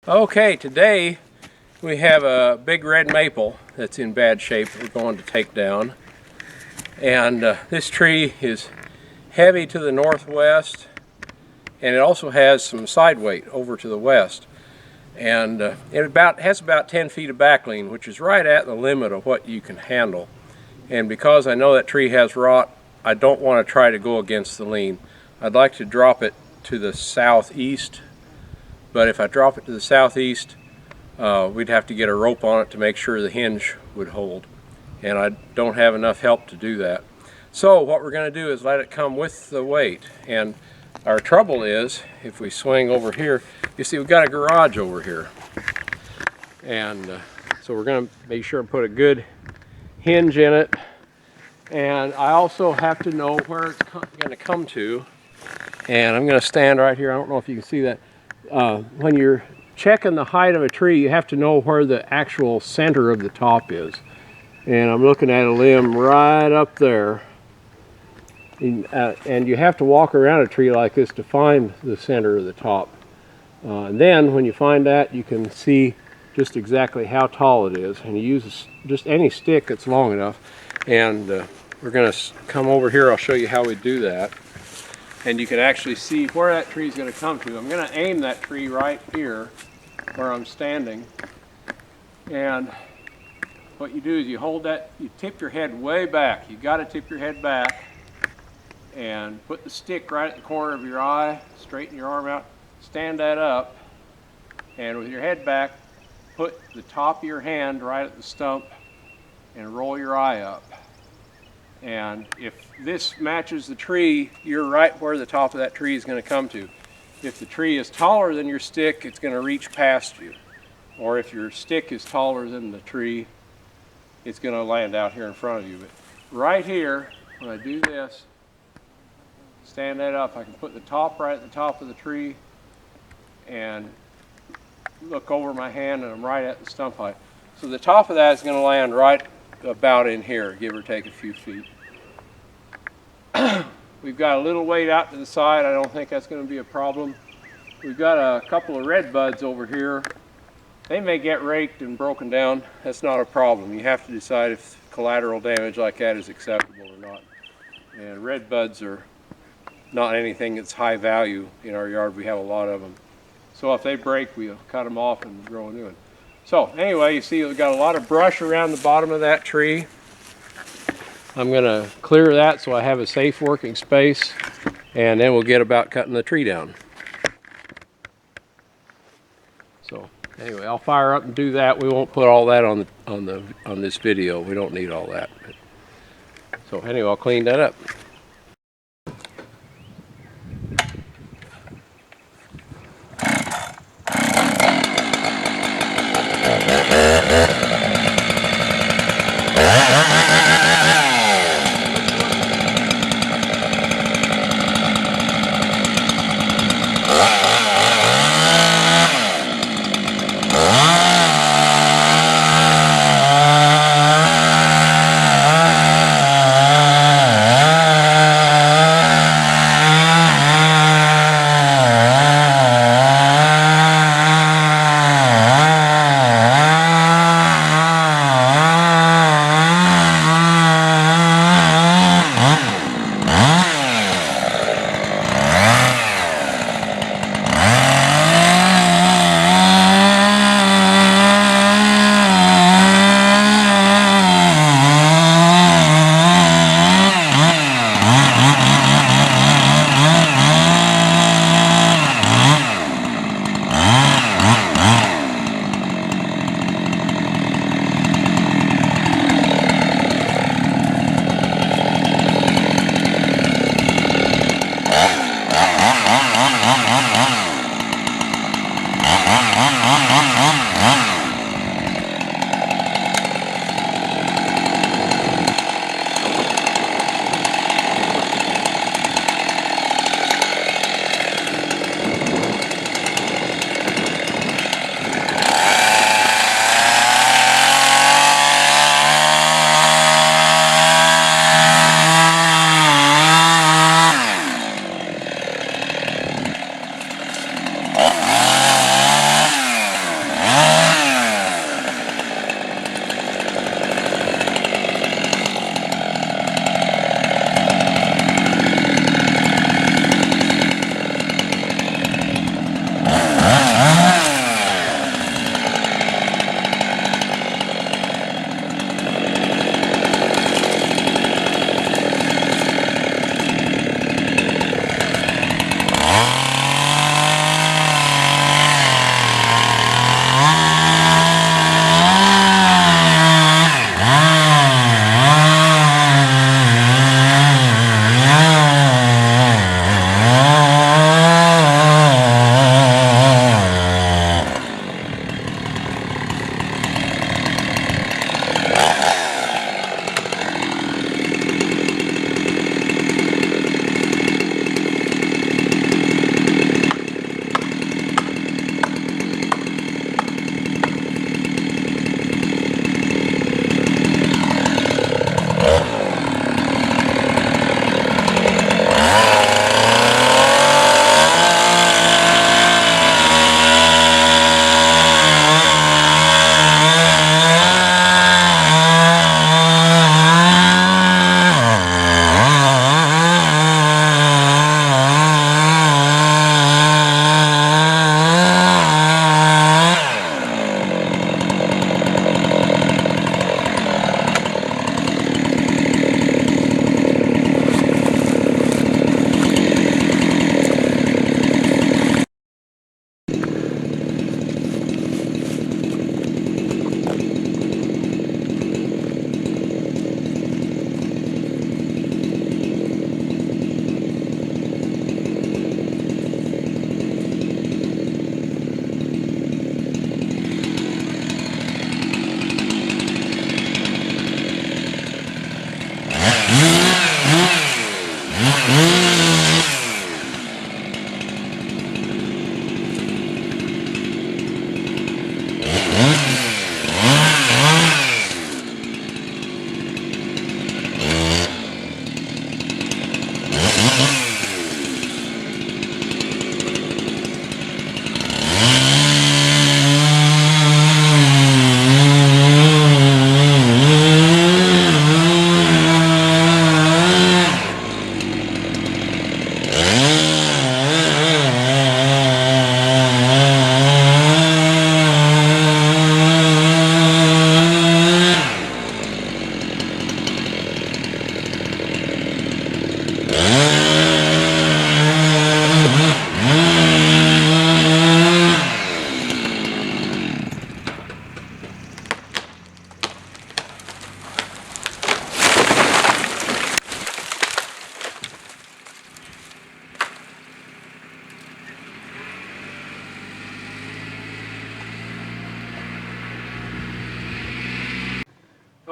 Okay, today we have a big red maple that's in bad shape we're going to take down. And this tree is heavy to the northwest, and it also has some side weight over to the west. And it has about 10 feet of back lean, which is right at the limit of what you can handle. And because I know that tree has rot, I don't want to try to go against the lean. I'd like to drop it to the southeast, but if I drop it to the southeast, we'd have to get a rope on it to make sure the hinge would hold. And I don't have enough help to do that. So what we're going to do is let it come with the weight. And our trouble is, if we swing over here, you see we've got a garage over here. And so we're going to make sure and put a good hinge in it. And I also have to know where it's going to come to. And I'm going to stand right here. I don't know if you can see that. When you're checking the height of a tree, you have to know where the actual center of the top is. And I'm looking at a limb right up there. And you have to walk around a tree like this to find the center of the top. And then when you find that, you can see just exactly how tall it is. And you use just any stick that's long enough. And we're going to come over here. I'll show you how we do that. And you can actually see where that tree is going to come to. I'm going to aim that tree right here where I'm standing. And what you do is you hold that, you tip your head way back. You've got to tip your head back and put the stick right at the corner of your eye, straighten your arm out, stand that up, and with your head back, put the top of your hand right at the stump and roll your eye up. And if this matches the tree, you're right where the top of that tree is going to come to. If the tree is taller than your stick, it's going to reach past you. Or if your stick is taller than the tree, it's going to land out here in front of you. But right here, when I do this, stand that up, I can put the top right at the top of the tree and look over my hand, and I'm right at the stump height. So the top of that is going to land right about in here, give or take a few feet. We've got a little weight out to the side. I don't think that's going to be a problem. We've got a couple of red buds over here. They may get raked and broken down. That's not a problem. You have to decide if collateral damage like that is acceptable or not. And red buds are not anything that's high value in our yard. We have a lot of them. So if they break, we'll cut them off and grow a new one. So anyway, you see we've got a lot of brush around the bottom of that tree. I'm going to clear that so I have a safe working space, and then we'll get about cutting the tree down. So anyway, I'll fire up and do that. We won't put all that on this video. We don't need all that. So anyway, I'll clean that up.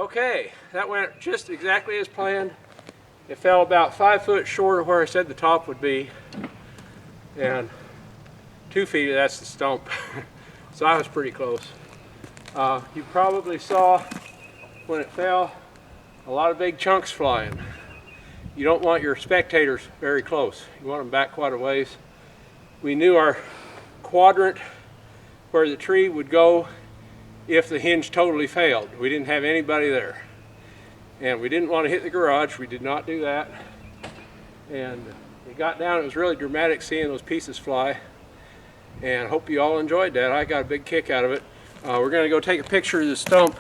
Okay, that went just exactly as planned. It fell about 5 foot short of where I said the top would be, and 2 feet, that's the stump. So I was pretty close. You probably saw when it fell a lot of big chunks flying. You don't want your spectators very close. You want them back quite a ways. We knew our quadrant where the tree would go if the hinge totally failed. We didn't have anybody there. And we didn't want to hit the garage. We did not do that. And it got down. It was really dramatic seeing those pieces fly. And I hope you all enjoyed that. I got a big kick out of it. We're going to go take a picture of the stump.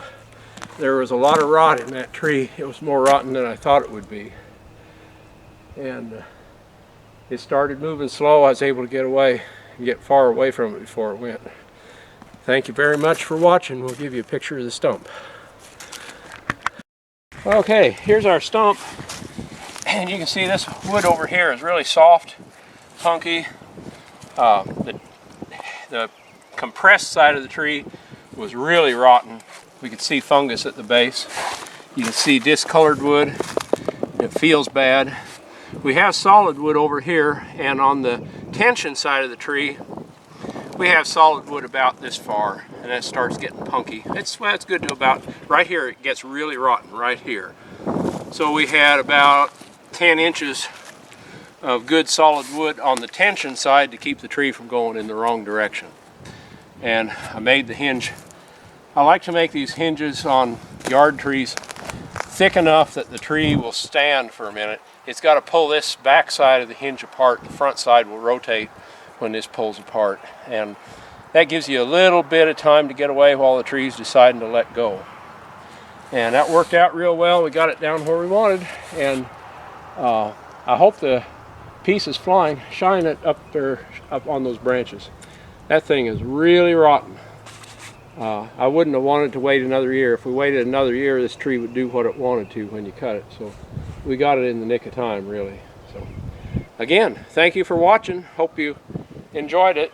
There was a lot of rot in that tree. It was more rotten than I thought it would be. And it started moving slow. I was able to get away and get far away from it before it went. Thank you very much for watching. We'll give you a picture of the stump. Okay, here's our stump. And you can see this wood over here is really soft, funky. The compressed side of the tree was really rotten. We could see fungus at the base. You can see discolored wood. It feels bad. We have solid wood over here, and on the tension side of the tree, we have solid wood about this far, and it starts getting punky. It's good to about, right here it gets really rotten, right here. So we had about 10 inches of good solid wood on the tension side to keep the tree from going in the wrong direction. And I made the hinge. I like to make these hinges on yard trees thick enough that the tree will stand for a minute. It's got to pull this back side of the hinge apart. The front side will rotate when this pulls apart. And that gives you a little bit of time to get away while the tree's deciding to let go. And that worked out real well. We got it down where we wanted. And I hope the piece is flying. Shine it up there, up on those branches. That thing is really rotten. I wouldn't have wanted to wait another year. If we waited another year, this tree would do what it wanted to when you cut it. So we got it in the nick of time, really. So again, thank you for watching. Hope you enjoyed it.